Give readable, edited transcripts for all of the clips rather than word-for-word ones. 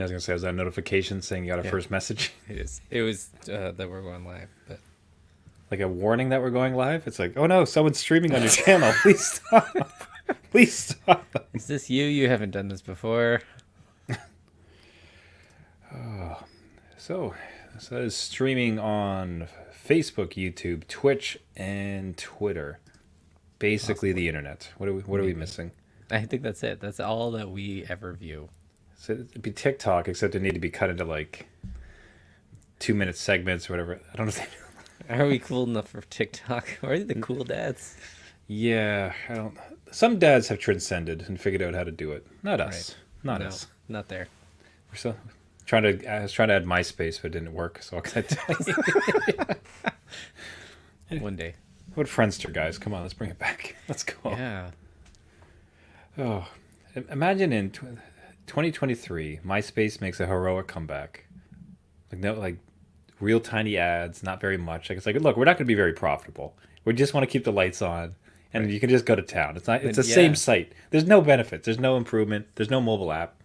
I was gonna say, was that a notification saying you got a Yeah, first message? it is. It was that we're going live, but Like a warning that we're going live? It's like, oh no, someone's streaming on your channel. Please stop. Please stop. is this you? You haven't done this before. So, so that is streaming on Facebook, YouTube, Twitch, and Twitter. Basically, Awesome. the internet. What are we Maybe. missing? I think that's it. That's all that we ever view. So it'd be TikTok, except it need to be cut into like 2 minute segments or whatever. I don't know. Are we cool enough for TikTok? Or are they the cool dads? Yeah, I don't. Some dads have transcended and figured out how to do it. Not Right. us. Not No, us. not there. We're still trying to. I was trying to add MySpace, but it didn't work. So I tell you, One day. what Friendster, guys? Come on, let's bring it back. Let's go. Yeah. Oh, imagine in 2023, MySpace makes a heroic comeback. Like no, like real tiny ads, not very much. Like it's like, look, we're not going to be very profitable. We just want to keep the lights on, and Right. you can just go to town. It's not. It's And the same yeah, site. There's no benefits. There's no improvement. There's no mobile app.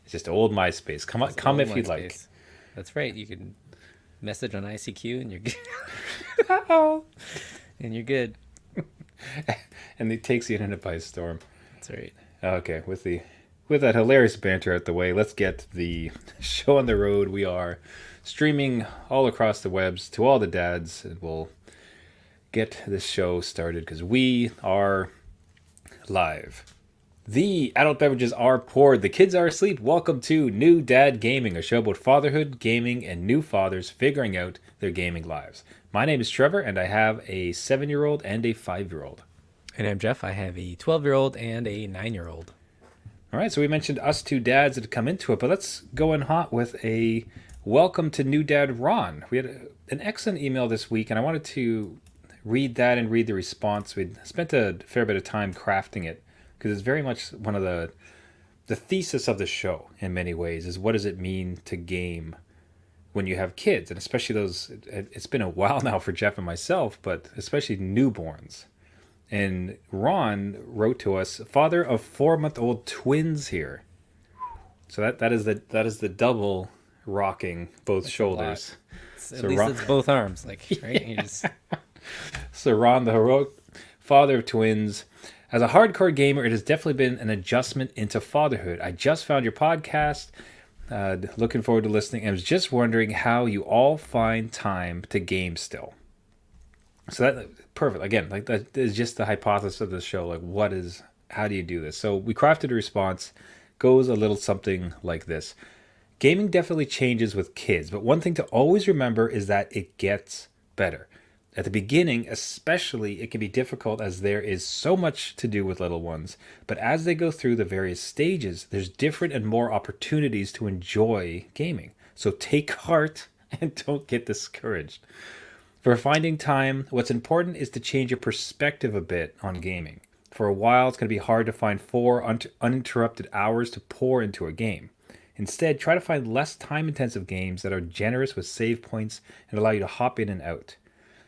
It's just old MySpace. Come on, it's come old if you'd like. MySpace. That's right. You can message on ICQ and you're good. Oh. And you're good. And it takes the internet by storm. That's right. Okay, with that hilarious banter out the way, let's get the show on the road. We are streaming all across the webs to all the dads, and we'll get this show started because we are live. The adult beverages are poured. The kids are asleep. Welcome to New Dad Gaming, a show about fatherhood, gaming, and new fathers figuring out their gaming lives. My name is Trevor, and I have a 7-year-old and a 5-year-old. And I'm Jeff. I have a 12-year-old and a 9-year-old. All right, so we mentioned us two dads that had come into it, but let's go in hot with a welcome to new dad Ron. We had an excellent email this week, and I wanted to read that and read the response. We'd spent a fair bit of time crafting it because it's very much one of the thesis of the show in many ways is what does it mean to game when you have kids, and especially those. It's been a while now for Jeff and myself, but especially newborns. And Ron wrote to us, father of 4-month-old twins here. So that is the double rocking both That's shoulders. At So least Ron, it's both arms, like right. You just so Ron, the heroic father of twins. As a hardcore gamer, it has definitely been an adjustment into fatherhood. I just found your podcast. Looking forward to listening. I was just wondering how you all find time to game still. So that perfect. Again, like that is just the hypothesis of the show. Like, how do you do this? So we crafted a response. Goes a little something like this. Gaming definitely changes with kids, but one thing to always remember is that it gets better. At the beginning, especially, it can be difficult as there is so much to do with little ones. But as they go through the various stages, there's different and more opportunities to enjoy gaming. So take heart and don't get discouraged. For finding time, what's important is to change your perspective a bit on gaming. For a while, it's going to be hard to find 4 uninterrupted hours to pour into a game. Instead, try to find less time intensive games that are generous with save points and allow you to hop in and out.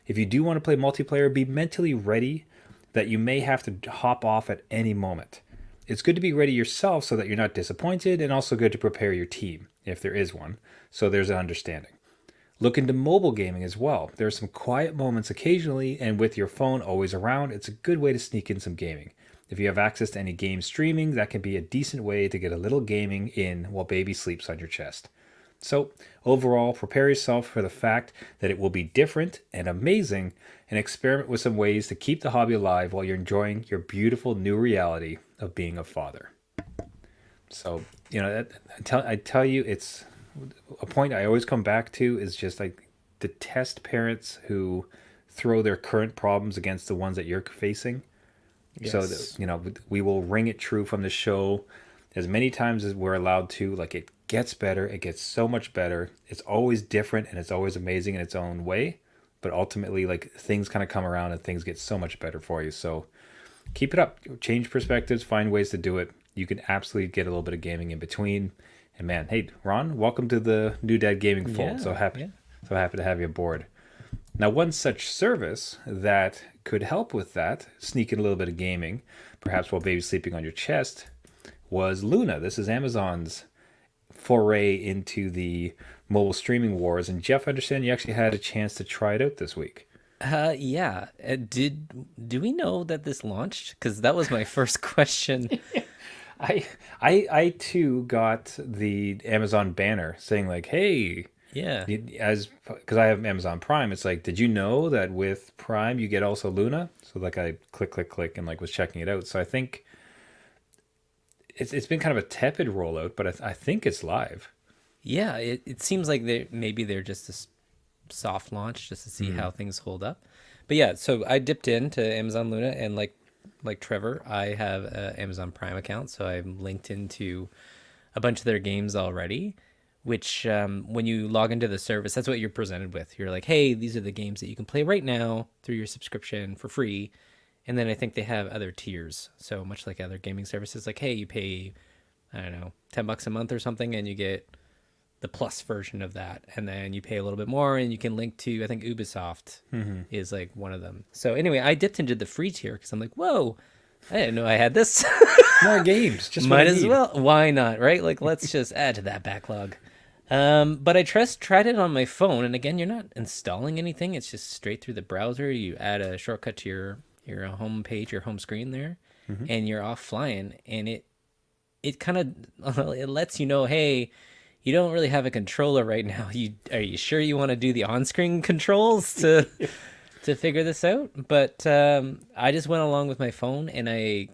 If you do want to play multiplayer, be mentally ready that you may have to hop off at any moment. It's good to be ready yourself so that you're not disappointed, and also good to prepare your team, if there is one, so there's an understanding. Look into mobile gaming as well. There are some quiet moments occasionally, and with your phone always around, it's a good way to sneak in some gaming. If you have access to any game streaming, that can be a decent way to get a little gaming in while baby sleeps on your chest. So, overall, prepare yourself for the fact that it will be different and amazing, and experiment with some ways to keep the hobby alive while you're enjoying your beautiful new reality of being a father. So, I tell you, it's a point I always come back to is just like detest parents who throw their current problems against the ones that you're facing. So yes. that, we will ring it true from the show as many times as we're allowed to. Like it gets better, it gets so much better. It's always different and it's always amazing in its own way. But ultimately, like things kind of come around and things get so much better for you. So keep it up, change perspectives, find ways to do it. You can absolutely get a little bit of gaming in between. And man, hey Ron, welcome to the New Dad Gaming fold. Yeah. So Yeah. happy to have you aboard. Now, one such service that could help with that, sneak in a little bit of gaming, perhaps while baby's sleeping on your chest, was Luna. This is Amazon's foray into the mobile streaming wars. And Jeff, I understand you actually had a chance to try it out this week. Yeah. Do we know that this launched? Because that was my first question. I I too got the Amazon banner saying like, "Hey, Yeah. as because I have Amazon Prime, it's like, did you know that with Prime you get also Luna?" So like I click and like was checking it out. So I think it's been kind of a tepid rollout, but I think it's live. Yeah. It seems like they're just a soft launch just to see how things hold up. But yeah, so I dipped into Amazon Luna, and like Trevor, I have an Amazon Prime account, so I'm linked into a bunch of their games already. Which when you log into the service, that's what you're presented with. You're like, hey, these are the games that you can play right now through your subscription for free. And then I think they have other tiers. So much like other gaming services, like, hey, you pay, I don't know, $10 a month or something, and you get the plus version of that. And then you pay a little bit more and you can link to, I think Ubisoft is like one of them. So anyway, I dipped into the free tier because I'm like, whoa, I didn't know I had this. More games, just what Might I as need. well. Why not, right? Like, let's just add to that backlog. But I tried it on my phone, and again, you're not installing anything. It's just straight through the browser. You add a shortcut to your home page, your home screen there, and you're off flying. And it kind of it lets you know, hey, you don't really have a controller right now. Are you sure you want to do the on-screen controls to figure this out? But I just went along with my phone and I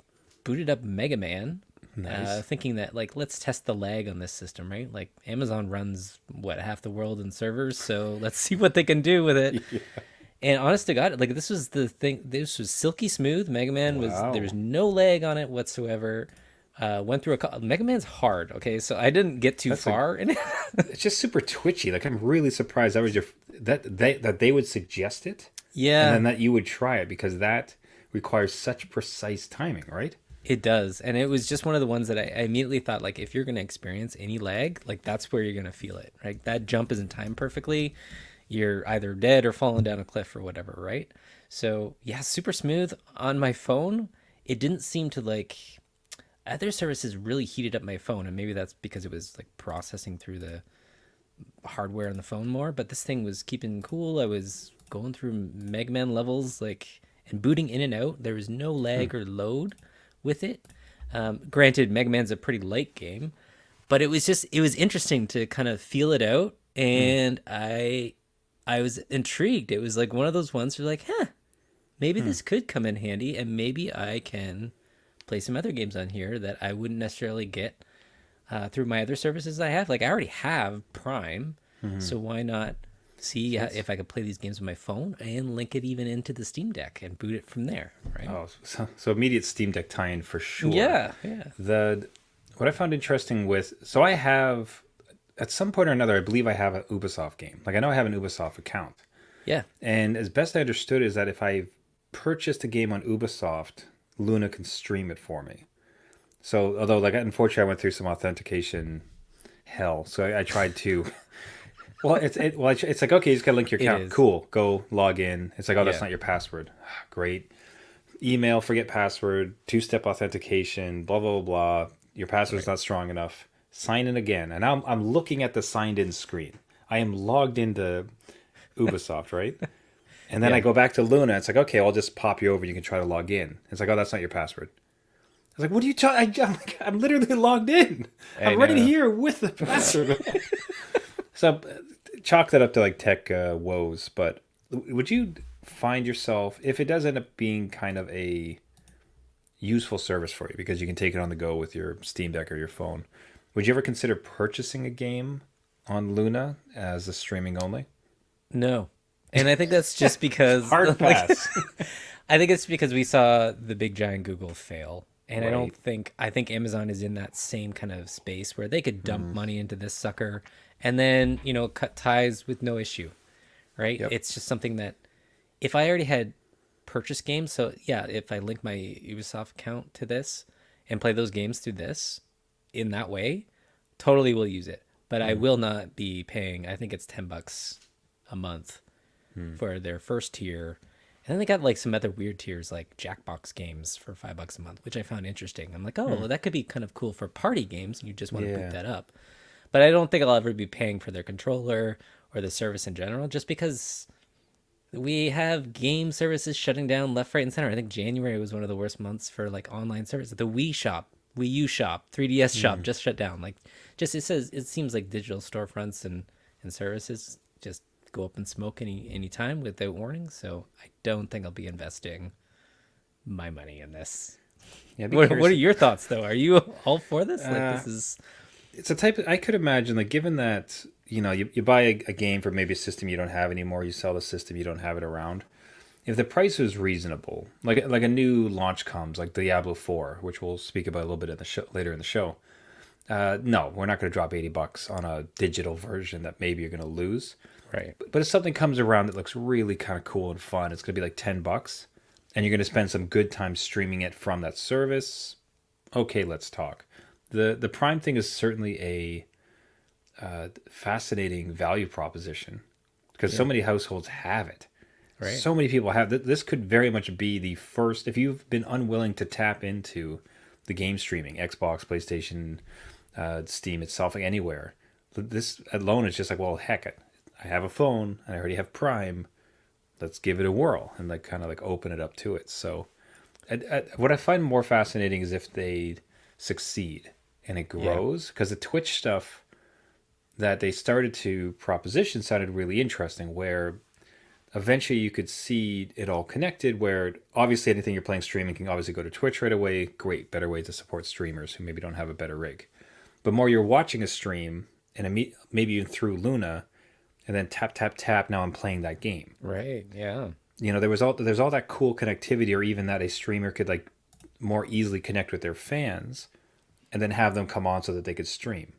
booted up Mega Man. Nice. Thinking that like let's test the lag on this system, right? Like Amazon runs what half the world in servers, so let's see what they can do with it. And honest to God, like this was the thing. This was silky smooth. Mega Man was there was Wow. no lag on it whatsoever. Went through Mega Man's hard. Okay, so I didn't get too That's a far in it. It's just super twitchy. Like I'm really surprised that was your that they would suggest it, and Yeah, then that you would try it because that requires such precise timing, right? it does, and it was just one of the ones that I immediately thought like if you're gonna experience any lag, like that's where you're gonna feel it. Right, that jump isn't timed perfectly. You're either dead or falling down a cliff or whatever, right? So yeah, super smooth on my phone. It didn't seem to like other services really heated up my phone, and maybe that's because it was like processing through the hardware on the phone more. But this thing was keeping cool. I was going through Mega Man levels like and booting in and out. There was no lag or load with it. Granted, Mega Man's a pretty light game, but it was interesting to kind of feel it out, and I was intrigued. It was like one of those ones where like, huh, maybe this could come in handy, and maybe I can play some other games on here that I wouldn't necessarily get through my other services I have. Like I already have Prime, so why not see if I could play these games on my phone and link it even into the Steam Deck and boot it from there, right? Oh, so immediate Steam Deck tie-in for sure. Yeah, yeah, The what I found interesting with so I have at some point or another I believe I have an Ubisoft game. Like I know I have an Ubisoft account, yeah, and as best I understood is that if I purchased a game on Ubisoft, Luna can stream it for me. So although like unfortunately I went through some authentication hell, so I tried to. Well, it's like okay, you just gotta link your it account. is. Cool, go log in. It's like oh, that's Yeah, not your password. Great. Email, forget password, two-step authentication, blah blah blah blah. Your password's right. not strong enough. Sign in again, and I'm looking at the signed in screen. I am logged into Ubisoft, right? And then I Yeah, go back to Luna. It's like okay, I'll just pop you over. You can try to log in. It's like oh, that's not your password. I was like, what are you talking? I'm literally logged in. I I'm right in know. here with the password. So chalk that up to like tech woes, but would you find yourself if it does end up being kind of a useful service for you because you can take it on the go with your Steam Deck or your phone? Would you ever consider purchasing a game on Luna as a streaming only? No, and I think that's just because Hard like pass. I think it's because we saw the big giant Google fail. And Right. I think Amazon is in that same kind of space where they could dump money into this sucker and then, cut ties with no issue, right? Yep. It's just something that if I already had purchased games, so yeah, if I link my Ubisoft account to this and play those games through this in that way, totally will use it. But I will not be paying, I think it's $10 a month for their first tier. And then they got like some other weird tiers like Jackbox games for $5 a month, which I found interesting. I'm like, oh, well, that could be kind of cool for party games, and you just want to boot Yeah. that up. But I don't think I'll ever be paying for their controller or the service in general, just because we have game services shutting down left, right, and center. I think January was one of the worst months for like online services. The Wii Shop, Wii U Shop, 3DS Shop just shut down. Like, just it seems like digital storefronts and services just go up in smoke any time without warning. So I don't think I'll be investing my money in this. Yeah, What are your thoughts though? Are you all for this? Like, this is It's a type of, I could imagine, like, given that, you buy a game for maybe a system you don't have anymore, you sell the system, you don't have it around. If the price is reasonable, like a new launch comes, like Diablo 4, which we'll speak about a little bit in the show, later in the show. No, we're not going to drop $80 on a digital version that maybe you're going to lose. right. But if something comes around that looks really kind of cool and fun, it's going to be like $10, and you're going to spend some good time streaming it from that service. Okay, let's talk. The Prime thing is certainly a fascinating value proposition because so many households have it. Right. So many people have. This could very much be the first. If you've been unwilling to tap into the game streaming, Xbox, PlayStation, Steam itself, like anywhere, this alone is just like, well, heck, I have a phone and I already have Prime. Let's give it a whirl and like kind of like open it up to it. So, what I find more fascinating is if they succeed and it grows, because the Twitch stuff that they started to proposition sounded really interesting, where eventually you could see it all connected, where obviously anything you're playing streaming can obviously go to Twitch right away. Great, better way to support streamers who maybe don't have a better rig. But more you're watching a stream and maybe even through Luna, and then tap, tap, tap, now I'm playing that game. Right. Yeah. There's all that cool connectivity, or even that a streamer could like more easily connect with their fans and then have them come on so that they could stream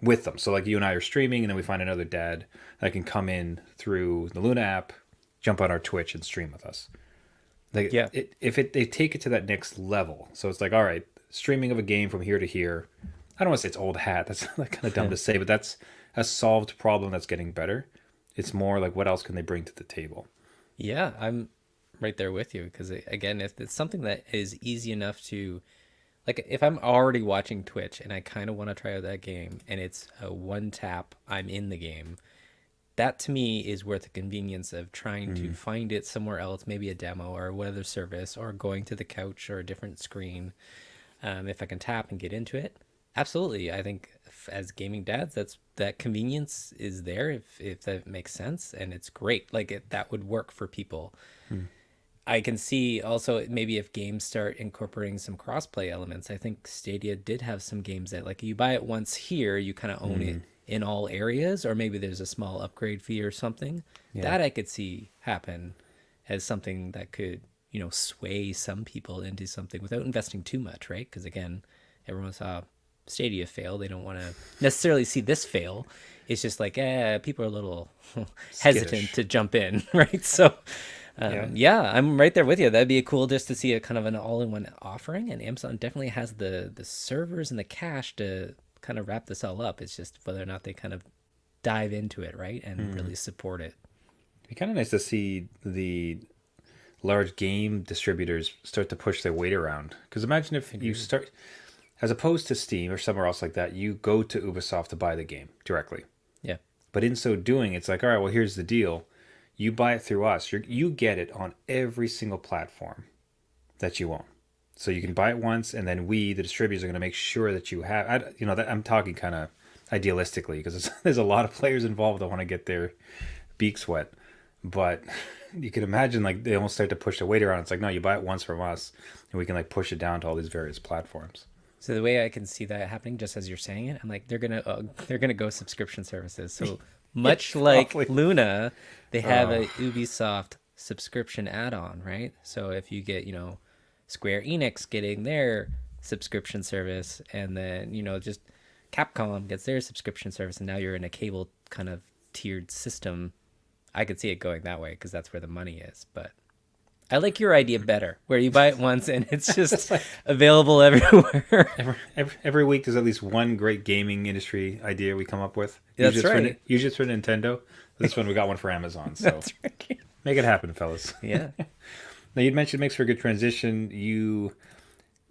with them. So like you and I are streaming, and then we find another dad that can come in through the Luna app, jump on our Twitch and stream with us. Like, Yeah. They take it to that next level. So it's like, all right, streaming of a game from here to here. I don't want to say it's old hat. That's like kind of dumb to say, but that's a solved problem that's getting better. It's more like, what else can they bring to the table? Yeah, I'm right there with you because again, if it's something that is easy enough to, like, if I'm already watching Twitch and I kind of want to try out that game and it's a one tap, I'm in the game. That to me is worth the convenience of trying to find it somewhere else, maybe a demo or whatever service, or going to the couch or a different screen. If I can tap and get into it, absolutely. I think as gaming dads, that convenience is there if that makes sense, and it's great. Like that would work for people. I can see also maybe if games start incorporating some crossplay elements. I think Stadia did have some games that like you buy it once here, you kind of own it in all areas, or maybe there's a small upgrade fee or something. That I could see happen as something that could, sway some people into something without investing too much, right? Because again, everyone saw Stadia fail. They don't want to necessarily see this fail. It's just like, people are a little hesitant to jump in, right? So, yeah, I'm right there with you. That'd be cool just to see a kind of an all-in-one offering. And Amazon definitely has the servers and the cash to kind of wrap this all up. It's just whether or not they kind of dive into it, right, and really support it. It'd be kind of nice to see the large game distributors start to push their weight around. Because imagine if you start, as opposed to Steam or somewhere else like that, you go to Ubisoft to buy the game directly. Yeah. But in so doing, it's like, all right, well, here's the deal. You buy it through us. You get it on every single platform that you own. So you can buy it once, and then we, the distributors, are going to make sure that you have. I'm talking kind of idealistically because there's a lot of players involved that want to get their beaks wet. But you can imagine like they almost start to push the weight around. It's like, no, you buy it once from us, and we can like push it down to all these various platforms. So the way I can see that happening, just as you're saying it, I'm like they're gonna go subscription services. So much like Luna, they have a Ubisoft subscription add-on, right? So if you get Square Enix getting their subscription service, and then just Capcom gets their subscription service, and now you're in a cable kind of tiered system. I could see it going that way because that's where the money is. But I like your idea better, where you buy it once and it's just available everywhere. Every week there's at least one great gaming industry idea we come up with. That's usually right. Usually it's for Nintendo. This one we got one for Amazon. So That's right. make it happen, fellas. Yeah. Now you'd mentioned it makes for a good transition. You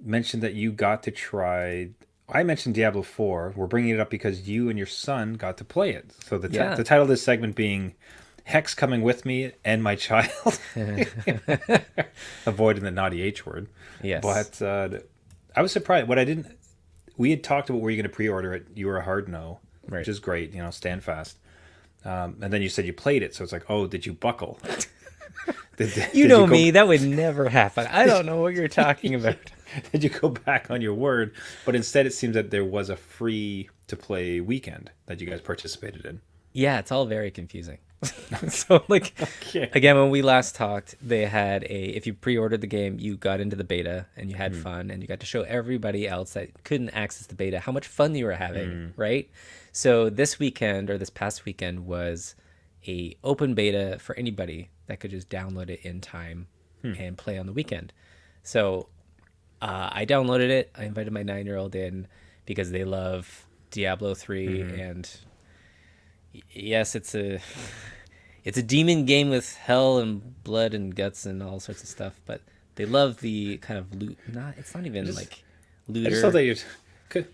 mentioned that you got to try I mentioned Diablo 4. We're bringing it up because you and your son got to play it. So Yeah. the title of this segment being Hex Coming With Me and My Child. Avoiding the naughty H word. Yes. But I was surprised. What I didn't... We had talked about were you going to pre-order it. You were a hard no, Right. which is great. You know, stand fast. And then you said you played it. So it's like, oh, did you buckle? You know me, that would never happen. I don't know what you're talking about. Did you go back on your word? But instead, it seems that there was a free to play weekend that you guys participated in. Yeah, it's all very confusing. So, like, Okay. again, when we last talked, they had if you pre-ordered the game, you got into the beta and you had fun and you got to show everybody else that couldn't access the beta how much fun you were having, right? So this weekend, or this past weekend, was a open beta for anybody that could just download it in time and play on the weekend. So I downloaded it. I invited my 9-year-old in because they love Diablo 3 and yes, it's a demon game with hell and blood and guts and all sorts of stuff, but they love the kind of loot. It's not even like I looter. just thought that you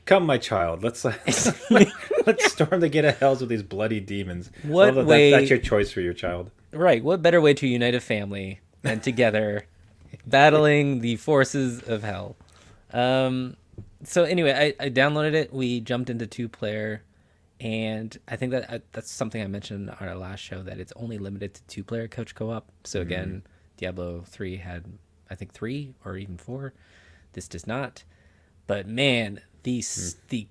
come, my child. Let's let's storm the gate of hells with these bloody demons. What I love that way- that's your choice for your child. Right. What better way to unite a family than together battling the forces of hell? So anyway, I downloaded it. We jumped into 2-player, and I think that's something I mentioned on our last show, that it's only limited to 2-player couch co-op. So again, Diablo 3 had, I think, 3 or even 4. This does not. But man, the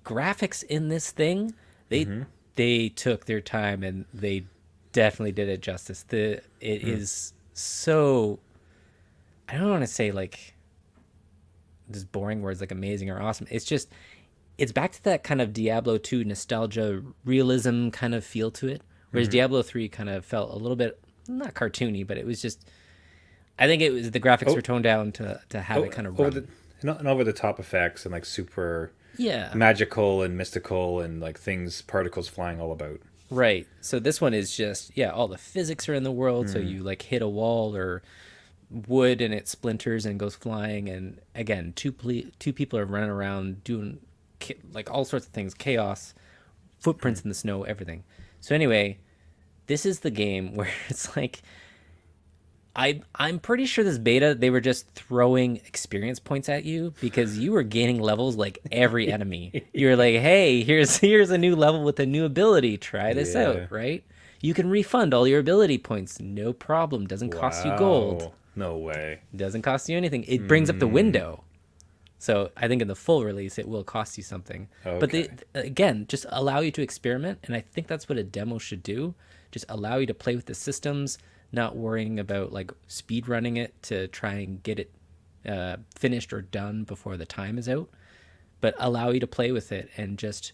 graphics in this thing, they took their time and they definitely did it justice. It is so, I don't want to say like just boring words like amazing or awesome. It's back to that kind of Diablo 2 nostalgia realism kind of feel to it. Whereas Diablo 3 kind of felt a little bit, not cartoony, but it was just, I think it was the graphics were toned down to have it kind of run. Over the top effects and like super Yeah. magical and mystical and like particles flying all about. Right. So this one is just, all the physics are in the world. So you like hit a wall or wood and it splinters and goes flying. And again, two people are running around doing like all sorts of things, chaos, footprints in the snow, everything. So anyway, this is the game where it's like, I'm pretty sure this beta, they were just throwing experience points at you because you were gaining levels like every enemy. You were like, hey, here's a new level with a new ability. Try this out, right? You can refund all your ability points. No problem. Doesn't cost you gold. No way. Doesn't cost you anything. It brings up the window. So I think in the full release, it will cost you something. Okay. But they, again, just allow you to experiment. And I think that's what a demo should do. Just allow you to play with the systems, not worrying about like speed running it to try and get it finished or done before the time is out, but allow you to play with it. And just,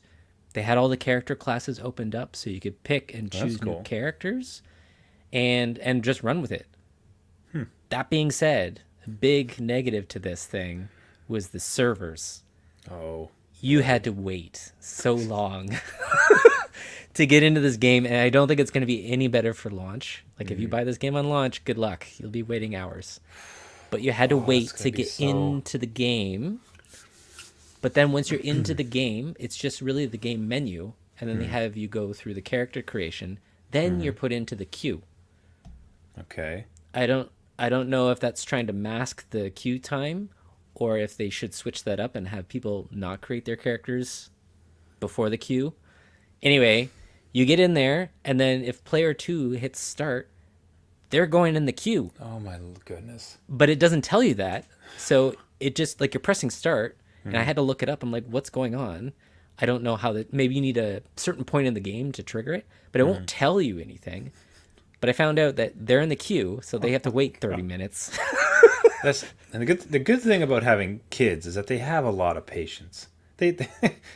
they had all the character classes opened up so you could pick and choose new characters and just run with it. That being said, a big negative to this thing was the servers. Oh. You had to wait so long to get into this game, and I don't think it's going to be any better for launch. Like, if you buy this game on launch, good luck. You'll be waiting hours. But you had to wait to get into the game. But then once you're into the game, it's just really the game menu, and then they have you go through the character creation. Then you're put into the queue. Okay. I don't know if that's trying to mask the queue time, or if they should switch that up and have people not create their characters before the queue. Anyway, you get in there, and then if player 2 hits start, they're going in the queue. Oh my goodness. But it doesn't tell you that. So it just, like, you're pressing start, and I had to look it up. I'm like, what's going on? I don't know how that, maybe you need a certain point in the game to trigger it, but it won't tell you anything. But I found out that they're in the queue, so they have to wait 30 minutes. And the good thing about having kids is that they have a lot of patience. They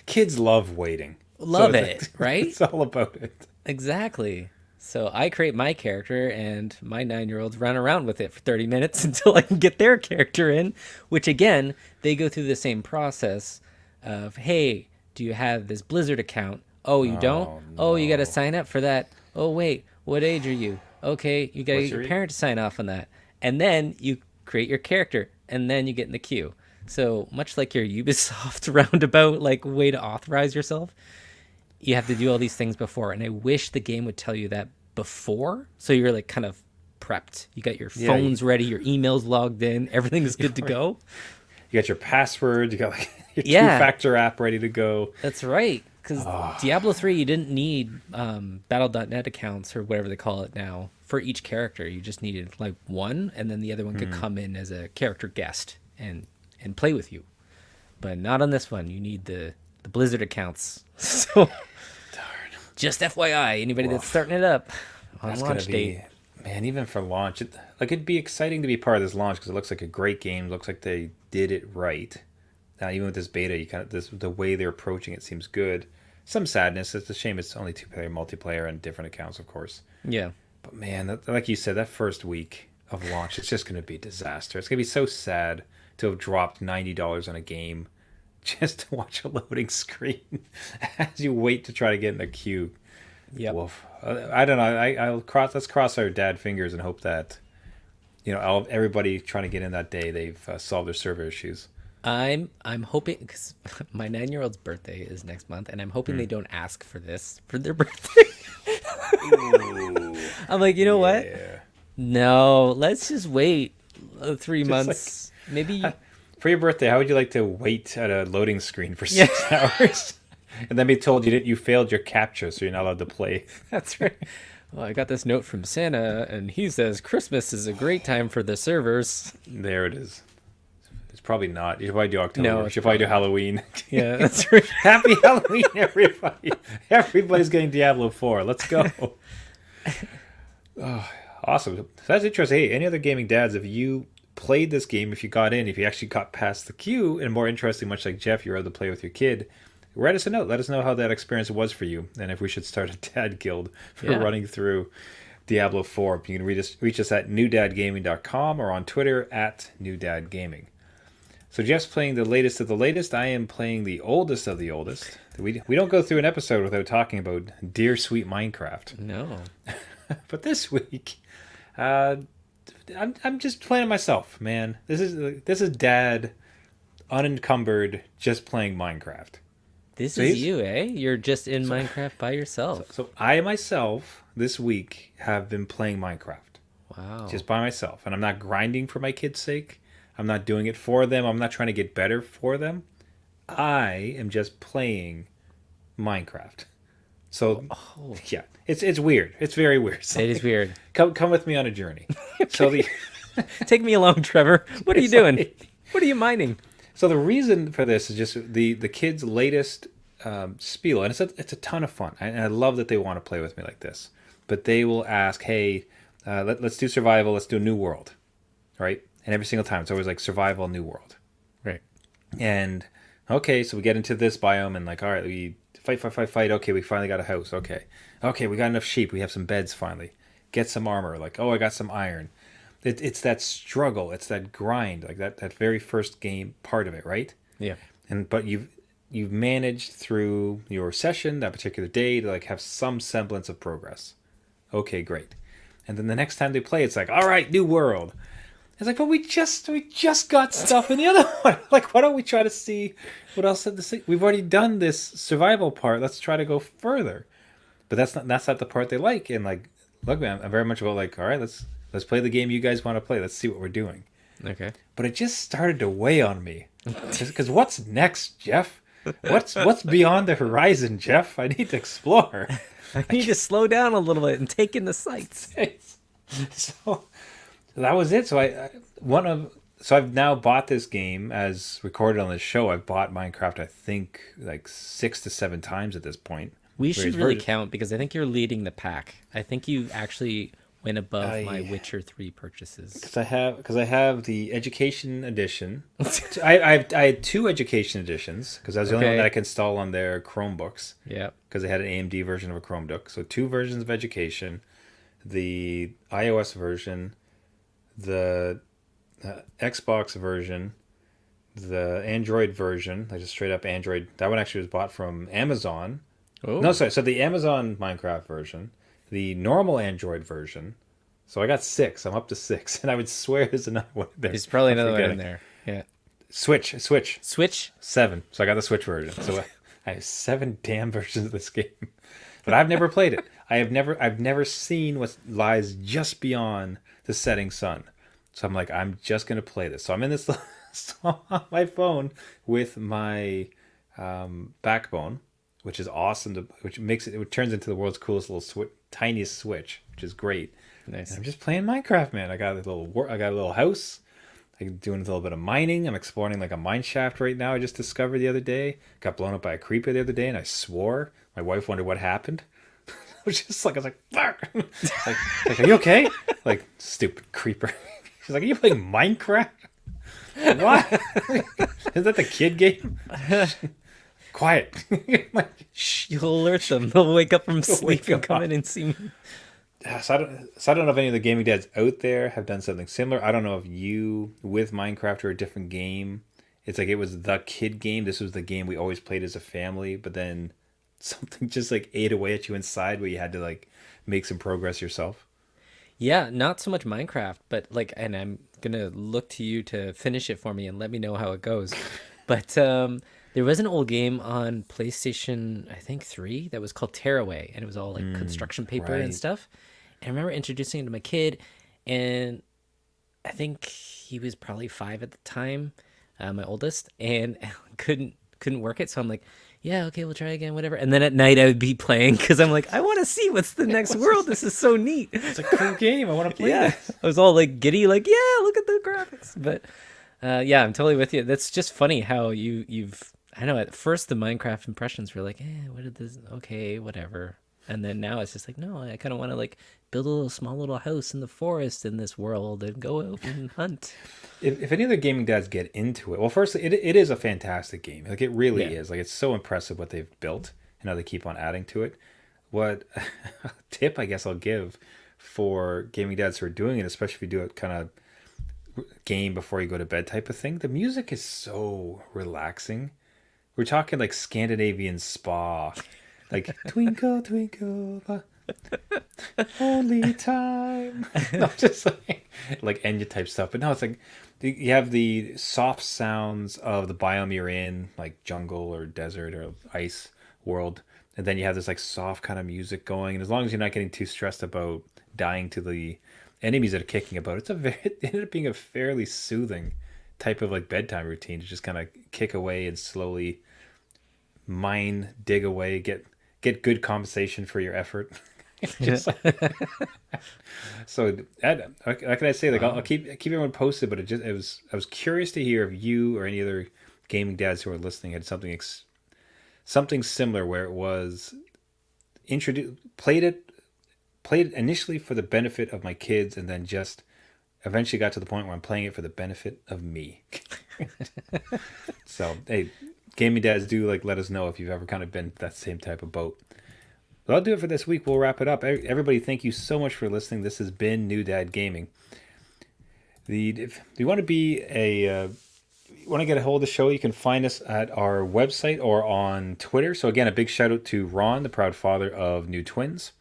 kids love waiting. Love it, right? It's all about it. Exactly. So I create my character, and my 9-year-olds run around with it for 30 minutes until I can get their character in, which again, they go through the same process of, hey, do you have this Blizzard account? Oh, you don't? Oh, you got to sign up for that. Oh, wait, what age are you? Okay, you got to get your parent to sign off on that. And then you create your character, and then you get in the queue. So much like your Ubisoft roundabout like way to authorize yourself, you have to do all these things before. And I wish the game would tell you that before, so you're like kind of prepped. You got your Yeah, phones ready, your emails logged in, everything's good to go. you got your password, you got like your Yeah. two-factor app ready to go. That's right. Because Diablo 3, you didn't need Battle.net accounts or whatever they call it now for each character. You just needed like one, and then the other one could come in as a character guest and play with you. But not on this one. You need the Blizzard accounts. So just FYI, anybody that's starting it up on That's launch gonna date. be, man. Even for launch, it'd be exciting to be part of this launch because it looks like a great game. Looks like they did it right. Now, even with this beta, you kind of the way they're approaching it seems good. Some sadness. It's a shame it's only two-player multiplayer and different accounts, of course. Yeah. But man, like you said, that first week of launch, it's just going to be a disaster. It's going to be so sad to have dropped $90 on a game just to watch a loading screen as you wait to try to get in the queue. Yep. Woof. I don't know. Let's cross our dad fingers and hope that everybody trying to get in that day they've solved their server issues. I'm hoping because my 9-year-old's birthday is next month, and I'm hoping they don't ask for this for their birthday. I'm like, you know what? Yeah. No, let's just wait 3 months. Maybe. For your birthday, how would you like to wait at a loading screen for 6 hours and then be told you failed your captcha, so you're not allowed to play? That's right. Well, I got this note from Santa, and he says Christmas is a great time for the servers. There it is. It's probably not. You should probably do October. No, You it's should probably do Halloween. Yeah, that's right. Happy Halloween, everybody. Everybody's getting Diablo 4. Let's go. Oh, awesome. So that's interesting. Hey, any other gaming dads, if you played this game, if you got in, if you actually got past the queue, and more interesting, much like Jeff, you're able to play with your kid, write us a note. Let us know how that experience was for you, and if we should start a dad guild for running through Diablo 4. You can reach us at newdadgaming.com or on Twitter at newdadgaming. So Jeff's playing the latest of the latest. I am playing the oldest of the oldest. We don't go through an episode without talking about dear sweet Minecraft. No. But this week, I'm just playing it myself, man. This is Dad, unencumbered, just playing Minecraft. This is you, eh? You're just in Minecraft by yourself. So I myself this week have been playing Minecraft. Wow. Just by myself, and I'm not grinding for my kids' sake. I'm not doing it for them. I'm not trying to get better for them. I am just playing Minecraft. So yeah, it's weird. It's very weird. So It is weird. Come with me on a journey. So the Take me along, Trevor. What are you doing? What are you mining? So the reason for this is just the kids' latest spiel, and it's a ton of fun. And I love that they want to play with me like this. But they will ask, "Hey, let's do survival. Let's do a new world, right?" And every single time, it's always like survival, new world, Right. and okay, so we get into this biome, and like, all right, we fight. Okay, we finally got a house. Okay, we got enough sheep. We have some beds finally. Get some armor. Like, oh, I got some iron. It's that struggle. It's that grind. Like that very first game part of it, right? Yeah. But you've managed through your session that particular day to like have some semblance of progress. Okay, great. And then the next time they play, it's like, all right, new world. It's like, but we just got stuff in the other one. Like, why don't we try to see what else had to see? We've already done this survival part. Let's try to go further. But that's not the part they like. And like, look, man, I'm very much about like, all right, let's play the game you guys want to play. Let's see what we're doing. Okay. But it just started to weigh on me. Because what's next, Jeff? What's beyond the horizon, Jeff? I need to explore. I need to slow down a little bit and take in the sights. So that was it. So I've now bought this game as recorded on this show. I've bought Minecraft, I think, like 6 to 7 times at this point. We should really count because I think you're leading the pack. I think you actually went above my Witcher 3 purchases. Because I have the education edition. I had 2 education editions because I was the only one that I could install on their Chromebooks. Yeah. Because they had an AMD version of a Chromebook. So 2 versions of education, the iOS version, the Xbox version, the Android version, like just straight up Android. That one actually was bought from Amazon. Oh. No, sorry. So the Amazon Minecraft version, the normal Android version. So I got 6. I'm up to 6, and I would swear there's another one there. There's probably another one in there. Yeah. Switch. Switch? 7. So I got the Switch version. So I have 7 damn versions of this game. But I've never played it. I've never seen what lies just beyond the setting sun. So I'm like, I'm just gonna play this. So I'm in this on my phone with my Backbone, which is awesome. Which makes it turns into the world's coolest little tiniest Switch, which is great. Nice. And I'm just playing Minecraft, man. I got a little house. I'm doing a little bit of mining. I'm exploring like a mine shaft right now. I just discovered the other day. Got blown up by a creeper the other day, and I swore. My wife wondered what happened. I was like, fuck. like, are you okay? Like, stupid creeper. She's like, are you playing Minecraft? What? Is that the kid game? Quiet. Like, Shh, you'll alert them. They'll wake up from sleep and come up. in and see me. So I don't know if any of the gaming dads out there have done something similar. I don't know if you with Minecraft or a different game. It's like it was the kid game. This was the game we always played as a family, but then something just like ate away at you inside where you had to like make some progress yourself. Yeah, not so much Minecraft, but like, and I'm gonna look to you to finish it for me and let me know how it goes. But there was an old game on PlayStation, I think 3, that was called Tearaway, and it was all like construction paper and right. stuff. And I remember introducing it to my kid, and I think he was probably 5 at the time, my oldest, and couldn't work it. So I'm like, yeah, okay, we'll try again, whatever. And then at night I would be playing because I'm like, I want to see what's the next world. This is so neat. It's a cool game. I want to play Yeah, this. I was all like giddy, like, yeah, look at the graphics. But yeah, I'm totally with you. That's just funny how you've. I know at first the Minecraft impressions were like, what did this? Okay, whatever. And then now it's just like, no, I kind of want to like build a small little house in the forest in this world and go out and hunt. If any other gaming dads get into it, well, first it is a fantastic game. Like it really Yeah. is. Like it's so impressive what they've built and how they keep on adding to it. What tip I guess I'll give for gaming dads who are doing it, especially if you do it kind of game before you go to bed type of thing. The music is so relaxing. We're talking like Scandinavian spa, like twinkle twinkle, only time. No, just like Enya type stuff. But no, it's like you have the soft sounds of the biome you're in, like jungle or desert or ice world, and then you have this like soft kind of music going. And as long as you're not getting too stressed about dying to the enemies that are kicking about, it ended up being a fairly soothing type of like bedtime routine to just kind of kick away and slowly dig away, get good compensation for your effort. Just so how can I say, like I'll keep everyone posted, but I was curious to hear if you or any other gaming dads who are listening had something similar where it was introduced played it initially for the benefit of my kids and then just eventually got to the point where I'm playing it for the benefit of me. So hey, gaming dads, do like let us know if you've ever kind of been that same type of boat. Well, I'll do it for this week. We'll wrap it up. Everybody, thank you so much for listening. This has been New Dad Gaming. If you want to want to get a hold of the show, you can find us at our website or on Twitter. So again, a big shout out to Ron, the proud father of new twins.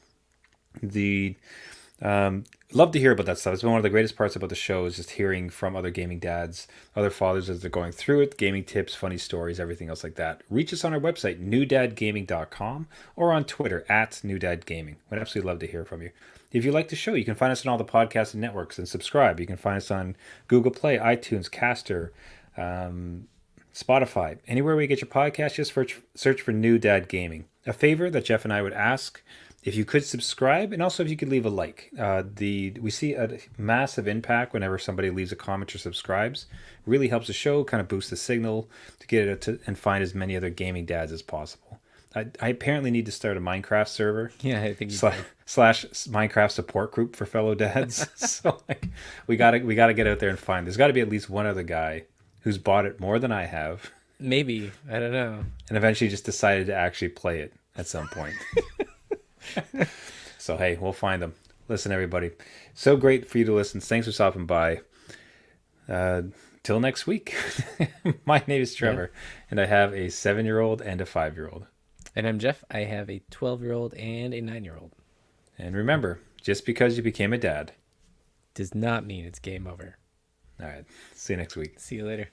Love to hear about that stuff. It's been one of the greatest parts about the show is just hearing from other gaming dads, other fathers as they're going through it, gaming tips, funny stories, everything else like that. Reach us on our website, newdadgaming.com, or on Twitter at newdadgaming. We'd absolutely love to hear from you. If you like the show, you can find us on all the podcast networks and subscribe. You can find us on Google Play, iTunes, Caster, Spotify. Anywhere where you get your podcast, just search for New Dad Gaming. A favor that Jeff and I would ask, if you could subscribe, and also if you could leave a like. We see a massive impact whenever somebody leaves a comment or subscribes. It really helps the show, kind of boost the signal to get it and find as many other gaming dads as possible. I apparently need to start a Minecraft server. Yeah, I think slash Minecraft support group for fellow dads. So like, we gotta get out there and find. There's got to be at least one other guy who's bought it more than I have, maybe, I don't know, and eventually just decided to actually play it at some point. So hey, we'll find them. Listen, everybody, so great for you to listen. Thanks for stopping by. Till next week. My name is Trevor, and I have a 7-year-old and a 5-year-old. And I'm Jeff. I have a 12-year-old and a 9-year-old. And remember, just because you became a dad Does not mean it's game over. all right, see you next week. See you later.